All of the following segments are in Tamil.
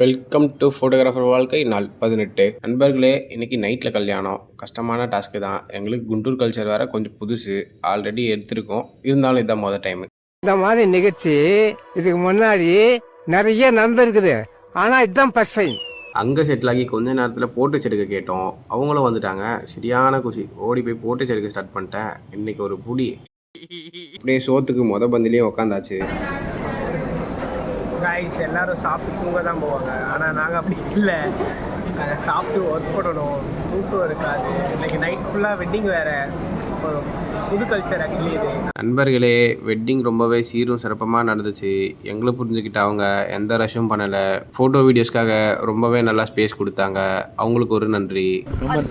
வெல்கம் டு ஃபோட்டோகிராஃபர் வாழ்க்கை நாள் 18. நண்பர்களே, இன்னைக்கு நைட்டில் கல்யாணம். கஷ்டமான டாஸ்க்கு தான். எங்களுக்கு குண்டூர் கல்ச்சர் வேறு கொஞ்சம் புதுசு. ஆல்ரெடி எடுத்திருக்கோம், இருந்தாலும் இதுதான் மொதல் டைமு. இந்த மாதிரி நிகழ்ச்சி இதுக்கு முன்னாடி நிறைய நடந்திருக்குது, ஆனால் இதுதான் ஃபர்ஸ்ட் டைம். அங்கே செட்டில் ஆகி கொஞ்ச நேரத்தில் போட்டோஸ் எடுக்க கேட்டோம். அவங்களும் வந்துட்டாங்க. சரியான குஷி. ஓடி போய் போட்டோஸ் எடுக்க ஸ்டார்ட் பண்ணிட்டேன். இன்னைக்கு ஒரு புடி. அப்படியே சோத்துக்கு பந்திலையும் உக்காந்தாச்சு. காய்ஸ் எல்லாரும் சாப்பிட்டு தூங்க தான் போவாங்க, ஆனால் நாங்கள் அப்படி இல்லை. நாங்கள் சாப்பிட்டு ஒர்க் பண்ணணும், தூக்கம் இருக்காது. இன்னைக்கு நைட் ஃபுல்லாக வெட்டிங் வேறு. ஒரு புது கல்ச்சர் ஆக்சுவலி இது. நண்பர்களே, வெட்டிங் ரொம்பவே சீரும் சிறப்பமாக நடந்துச்சு. எங்களை புரிஞ்சுக்கிட்டு அவங்க எந்த ரஷ்ஷும் பண்ணலை. ஃபோட்டோ வீடியோஸ்க்காக ரொம்பவே நல்லா ஸ்பேஸ் கொடுத்தாங்க. அவங்களுக்கு ஒரு நன்றி.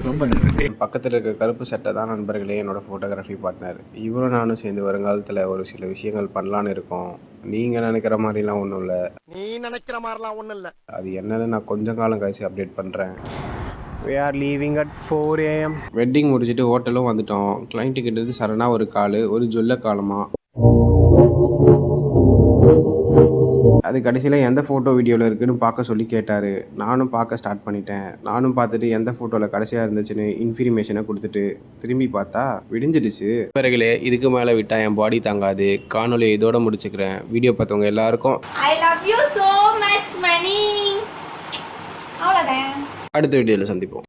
ரொம்ப நன்றி. பக்கத்தில் இருக்க கருப்பு சட்டை தான் நண்பர்களே என்னோடய ஃபோட்டோகிராஃபி பார்ட்னர். இவரும் நானும் சேர்ந்து வருங்காலத்தில் ஒரு சில விஷயங்கள் பண்ணலான்னு இருக்கோம். நீங்கள் நினைக்கிற மாதிரிலாம் ஒன்றும் இல்லை. நீ நினைக்கிற மாதிரிலாம் ஒன்றும் இல்லை. அது என்னன்னு நான் கொஞ்சம் காலம் கழிச்சு அப்டேட் பண்ணுறேன். We are leaving at 4 AM. Wedding முடிச்சுட்டு ஹோட்டலும் வந்துட்டோம். கிளைண்ட்டு கிட்டது சடனாக ஒரு கால், ஒரு ஜொல்ல காலமாக. அது கடைசியில் எந்த ஃபோட்டோ வீடியோவில் இருக்குதுன்னு பார்க்க சொல்லி கேட்டார். நானும் பார்க்க ஸ்டார்ட் பண்ணிட்டேன். நானும் பார்த்துட்டு எந்த ஃபோட்டோவில் கடைசியாக இருந்துச்சுன்னு இன்ஃபர்மேஷனை கொடுத்துட்டு திரும்பி பார்த்தா விடிஞ்சிடுச்சு. பிறகுலே இதுக்கு மேலே விட்டால் என் பாடி தாங்காது. காணொலியை இதோட முடிச்சுக்கிறேன். வீடியோ பார்த்தவங்க எல்லாருக்கும் I love you so much, Mani. அவ்வளோதான். அடுத்த வீடியோவில் சந்திப்போம்.